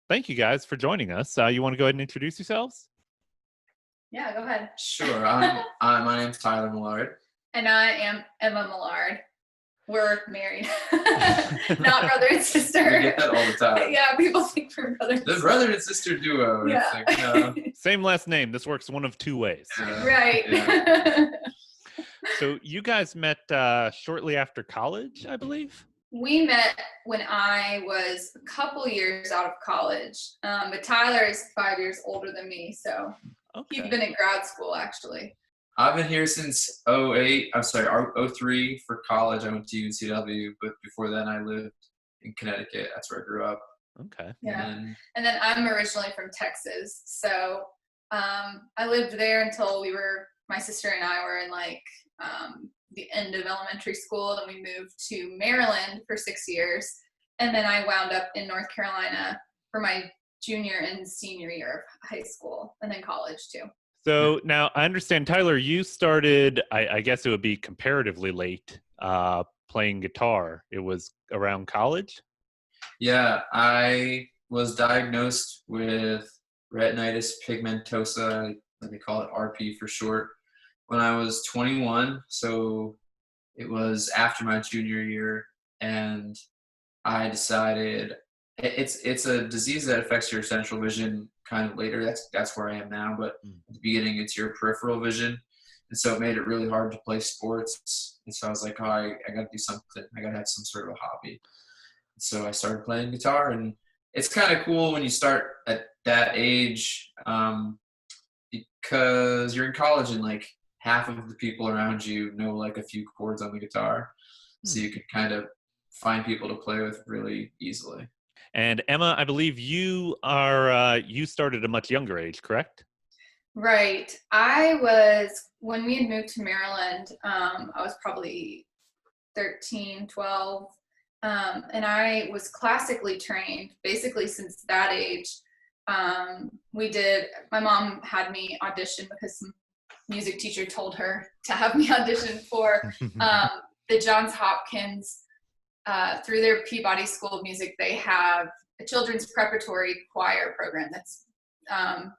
thank you guys for joining us. You want to go ahead and introduce yourselves? Yeah, go ahead. Sure. My name's Tyler Mallard. And I am Emma Mallard. We're married, not brother and sister. We get that all the time. Yeah, people think we're brothers. The brother and sister duo. Yeah. It's like, no. Same last name. This works one of two ways. Right. Yeah. So you guys met shortly after college, I believe? We met when I was a couple years out of college, but Tyler is 5 years older than me, so Okay. he's been in grad school, actually. I've been here since 08. I'm sorry, 03 for college. I went to UNCW, but before then I lived in Connecticut. That's where I grew up. Okay. Yeah. And then I'm originally from Texas, so I lived there until my sister and I were in the end of elementary school. Then we moved to Maryland for 6 years, and then I wound up in North Carolina for my junior and senior year of high school, and then college too. So now I understand, Tyler, you started, I guess it would be comparatively late, playing guitar. It was around college? Yeah, I was diagnosed with retinitis pigmentosa, they call it RP for short, when I was 21. So it was after my junior year, and I decided it's a disease that affects your central vision kind of later. That's where I am now, but at the beginning it's your peripheral vision, and so it made it really hard to play sports. And so I was like, I gotta do something. I gotta have some sort of a hobby. So I started playing guitar, and it's kind of cool when you start at that age, because you're in college and like half of the people around you know like a few chords on the guitar, so you can kind of find people to play with really easily. And Emma, I believe you started at a much younger age, correct? Right. When we had moved to Maryland, I was probably 13, 12. And I was classically trained basically since that age. My mom had me audition because some music teacher told her to have me audition for the Johns Hopkins, through their Peabody School of Music. They have a children's preparatory choir program that's, and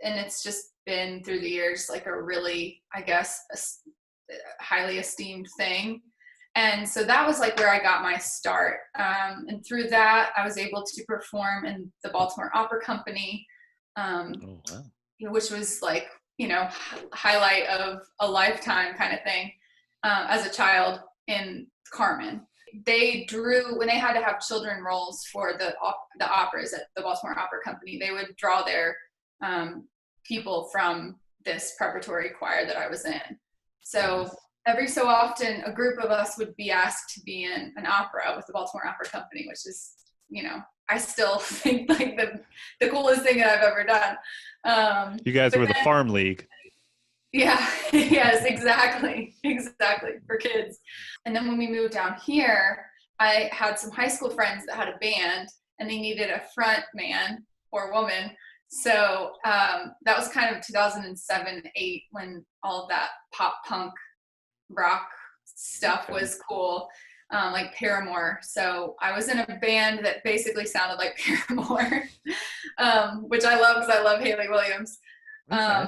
it's just been through the years like a really, I guess, a highly esteemed thing. And so that was like where I got my start. And through that, I was able to perform in the Baltimore Opera Company, which was like, highlight of a lifetime kind of thing, as a child in Carmen. When they had to have children roles for the operas at the Baltimore Opera Company, they would draw their people from this preparatory choir that I was in. So every so often, a group of us would be asked to be in an opera with the Baltimore Opera Company, which is, I still think like the coolest thing that I've ever done. You guys were the farm league. Yeah, yes, exactly, for kids. And then when we moved down here, I had some high school friends that had a band, and they needed a front man or woman. So that was kind of 2007, 8, when all of that pop punk rock stuff was cool, like Paramore. So I was in a band that basically sounded like Paramore, which I love because I love Haley Williams. Okay.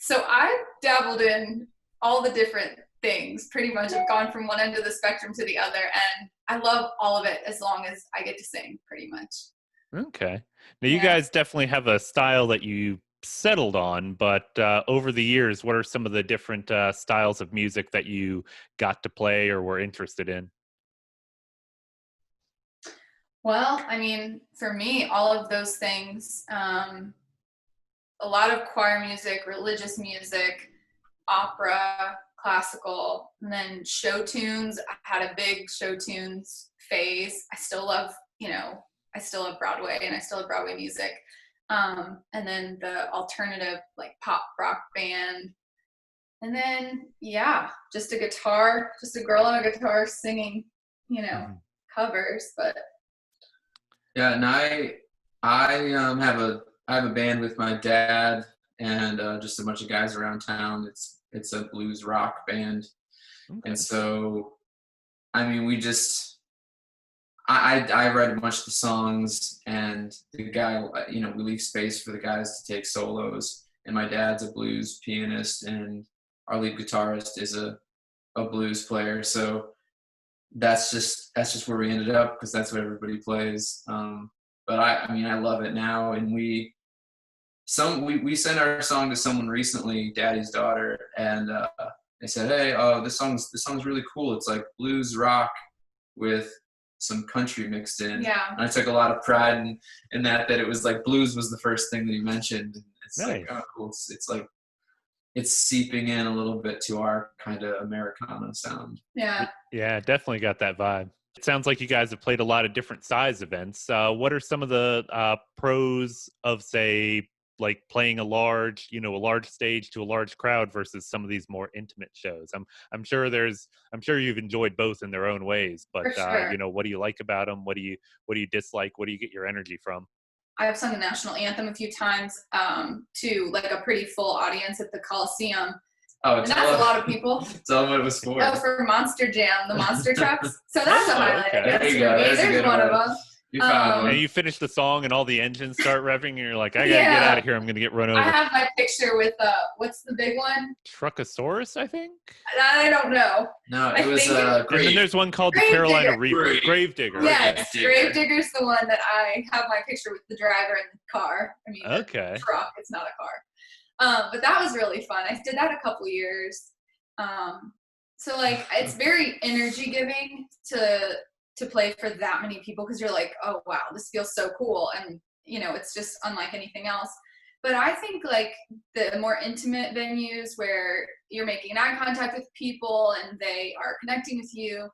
So I've dabbled in all the different things, pretty much. I've gone from one end of the spectrum to the other, and I love all of it as long as I get to sing, pretty much. Okay. Now, you guys definitely have a style that you settled on, but over the years, what are some of the different styles of music that you got to play or were interested in? Well, I mean, for me, all of those things, a lot of choir music, religious music, opera, classical, and then show tunes. I had a big show tunes phase. I still love Broadway, and I still have Broadway music. And then the alternative, like pop rock band. And then, just a guitar, just a girl on a guitar singing, covers, but. Yeah, and I have a band with my dad and just a bunch of guys around town. It's a blues rock band. Okay. And so, I mean, I write a bunch of the songs, and the guy, we leave space for the guys to take solos. And my dad's a blues pianist, and our lead guitarist is a blues player. So that's just where we ended up, because that's what everybody plays. But I love it now, and we sent our song to someone recently, Daddy's Daughter, and they said, "Hey, this song's really cool. It's like blues rock with some country mixed in." Yeah. And I took a lot of pride in that it was like blues was the first thing that he mentioned. And it's Nice. like, oh, cool. It's like it's seeping in a little bit to our kind of Americana sound. Yeah. Yeah, definitely got that vibe. It sounds like you guys have played a lot of different size events. What are some of the pros of, say, like playing a large stage to a large crowd versus some of these more intimate shows? I'm sure you've enjoyed both in their own ways, but For sure. what do you like about them? What do you dislike? What do you get your energy from? I've sung the national anthem a few times to like a pretty full audience at the Coliseum. Oh, and that's a lot of people. Tell them what it was for. Oh, for Monster Jam, the monster trucks. So that's a highlight. Okay. I guess, There you for go. me. There's a There's good one of one. them. You found one. And you finish the song and all the engines start revving and you're like, I gotta get Yeah. out of here. I'm gonna get run over. I have my picture with what's the big one? Truckosaurus, I think. I don't know. No, I it was think And then great. there's one called the Gravedigger. Carolina Reaper. Grave- Gravedigger. Yes, Gravedigger. Gravedigger's the one that I have my picture with the driver in the car. I mean, Okay. the truck. It's not a car. But that was really fun. I did that a couple years. So like it's very energy giving to play for that many people, because you're like, oh wow, this feels so cool, and it's just unlike anything else. But I think like the more intimate venues where you're making eye contact with people and they are connecting with you,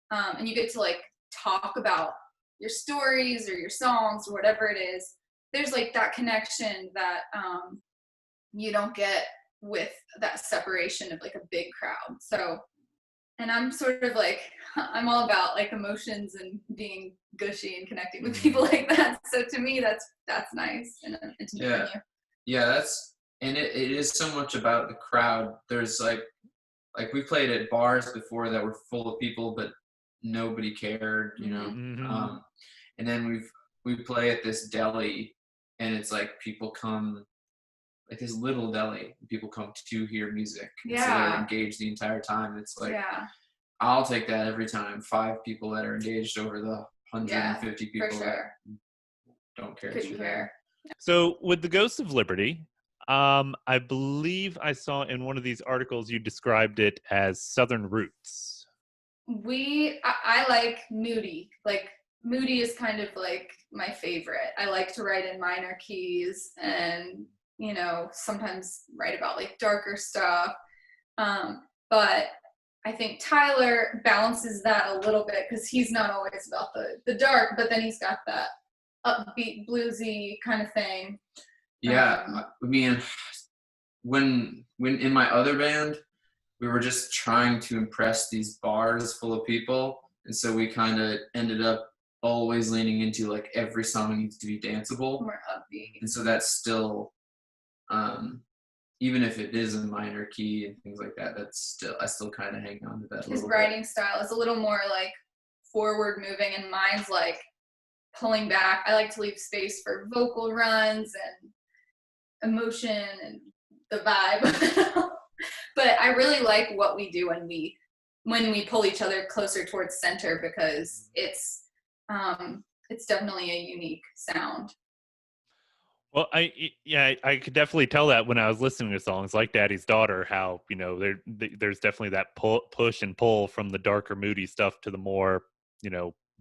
and you get to like talk about your stories or your songs or whatever it is, there's like that connection that you don't get with that separation of like a big crowd. So, and I'm sort of like, I'm all about like emotions and being gushy and connecting with people like that. So to me, that's nice in an intimate venue. Yeah, and it is so much about the crowd. There's like we played at bars before that were full of people, but nobody cared, Mhm. And then we play at this deli, and it's like people come, like this little deli, people come to hear music. And so they're engaged the entire time. It's like, I'll take that every time. 5 people that are engaged over the 150 people for sure. that don't care. Couldn't care. So with the Ghost of Liberty, I believe I saw in one of these articles you described it as Southern roots. I like moody. Like moody is kind of like my favorite. I like to write in minor keys and sometimes write about like darker stuff. But I think Tyler balances that a little bit, because he's not always about the dark, but then he's got that upbeat bluesy kind of thing. Yeah, I mean, when in my other band, we were just trying to impress these bars full of people, and so we kind of ended up always leaning into like every song needs to be danceable, More upbeat. and so that's still, even if it is a minor key and things like that, I still kind of hang on to that. His writing style is a little more like forward moving, and mine's like pulling back. I like to leave space for vocal runs and emotion and the vibe. But I really like what we do when we pull each other closer towards center, because it's definitely a unique sound. Well, I could definitely tell that when I was listening to songs like Daddy's Daughter, how, there's definitely that push and pull from the darker, moody stuff to the more,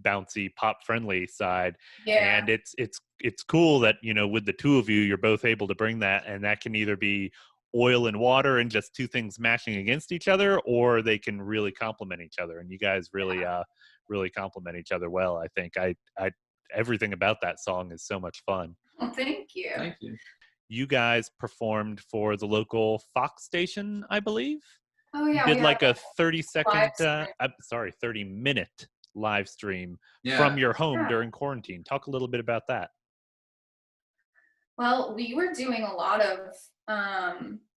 bouncy, pop-friendly side. Yeah. And it's cool that, with the two of you, you're both able to bring that, and that can either be oil and water and just two things mashing against each other, or they can really complement each other. And you guys really, really complement each other well. I think everything about that song is so much fun. Well, thank you. Thank you. You guys performed for the local Fox station, I believe. Oh yeah. You did like a 30 minute live stream Yeah. from your home during quarantine. Talk a little bit about that. Well, we were doing a lot of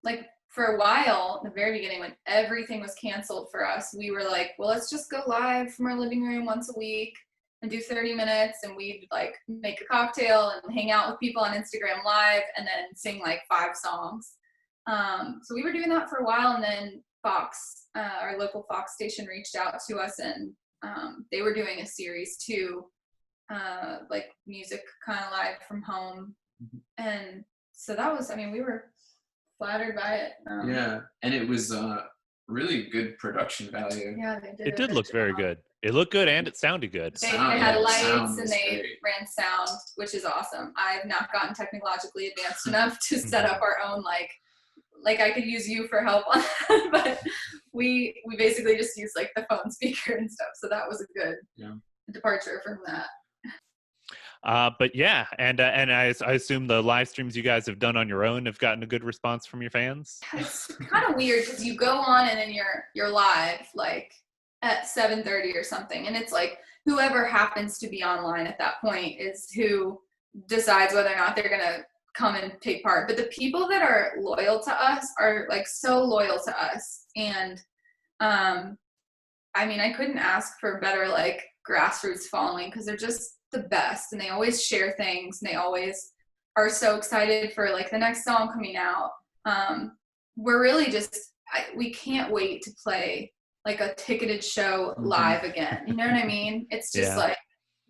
like for a while, the very beginning, when everything was canceled for us, we were like, well, let's just go live from our living room once a week. and do 30 minutes, and we'd like make a cocktail and hang out with people on Instagram Live and then sing like 5 songs. So we were doing that for a while, and then Fox, our local Fox station, reached out to us, and they were doing a series too, like music kind of live from home. And so that was, I mean, we were flattered by it. Yeah, and it was really good production value. Yeah, they did. It did look very good. It looked good and it sounded good. They Sound, had yeah, lights sound and was they great. ran sound, which is awesome. I've not gotten technologically advanced enough to set up our own like I could use you for help on that, but we basically just use like the phone speaker and stuff. So that was a good departure from that. But yeah, and I assume the live streams you guys have done on your own have gotten a good response from your fans. It's kind of weird because you go on and then you're live like at 7:30 or something, and it's like whoever happens to be online at that point is who decides whether or not they're gonna come and take part. But the people that are loyal to us are like so loyal to us, and I mean, I couldn't ask for a better like grassroots following because they're just the best, and they always share things, and they always are so excited for like the next song coming out. We're really just we can't wait to play like a ticketed show live again. You know what I mean? It's just like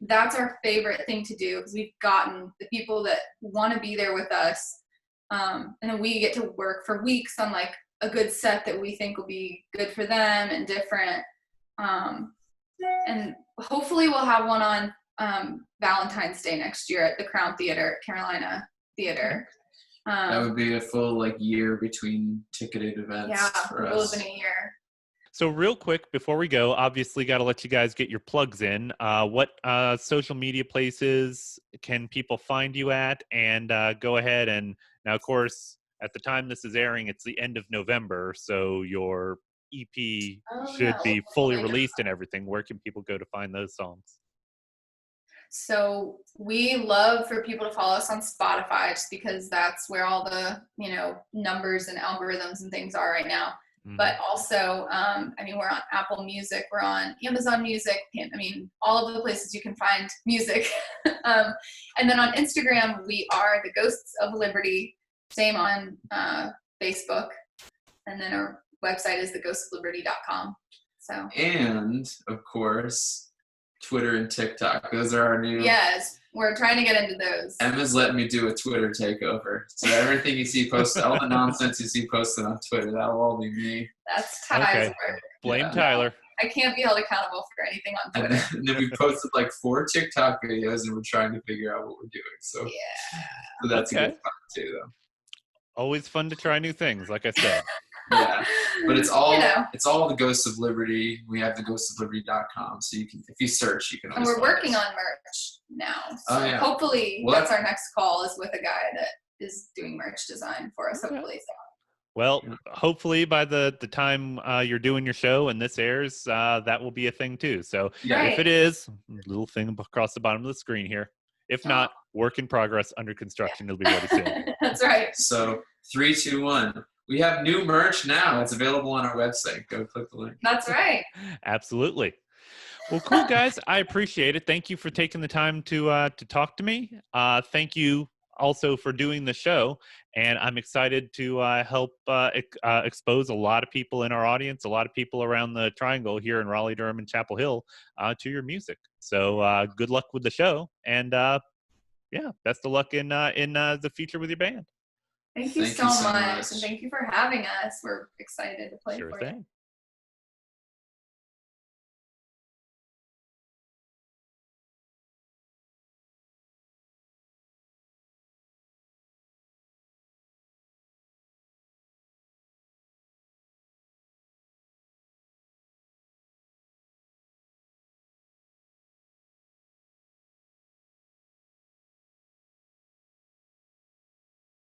that's our favorite thing to do because we've gotten the people that want to be there with us, and then we get to work for weeks on like a good set that we think will be good for them and different. And hopefully we'll have one on Valentine's Day next year at the Crown Theater, Carolina Theater. That would be a full like year between ticketed events. Yeah, for a little us. bit a year. So real quick before we go, obviously got to let you guys get your plugs in. What social media places can people find you at? And go ahead and now, of course, at the time this is airing, it's the end of November, so your EP should be fully released and everything. Where can people go to find those songs? So we love for people to follow us on Spotify just because that's where all the, numbers and algorithms and things are right now. But also, I mean, we're on Apple Music, we're on Amazon Music. I mean, all of the places you can find music. And then on Instagram, we are the Ghosts of Liberty. Same on Facebook. And then our website is theghostoftliberty.com. So. And of course, Twitter and TikTok. Those are our new. Yes, we're trying to get into those. Emma's letting me do a Twitter takeover. So everything you see posted, all the nonsense you see posted on Twitter, that'll all be me. That's Ty's work. Blame Tyler. I can't be held accountable for anything on Twitter. And then we posted like 4 TikTok videos, and we're trying to figure out what we're doing. So, so that's a good fun too, though. Always fun to try new things, like I said. Yeah, but it's all it's all the Ghosts of Liberty. We have the ghostsofliberty.com, so you can, if you search, you can. And we're working on merch now. So hopefully that's our next call is with a guy that is doing merch design for us. Hopefully, so. Well, hopefully by the time you're doing your show and this airs, that will be a thing too. So if it is, little thing across the bottom of the screen here. If not, work in progress, under construction. It'll be ready soon. That's right. So 3, 2, 1. We have new merch now. It's available on our website. Go click the link. That's right. Absolutely. Well, cool, guys. I appreciate it. Thank you for taking the time to talk to me. Thank you also for doing the show. And I'm excited to help expose a lot of people in our audience, a lot of people around the Triangle here in Raleigh, Durham, and Chapel Hill to your music. So good luck with the show. And best of luck in the future with your band. Thank you so much. And thank you for having us. We're excited to play for you.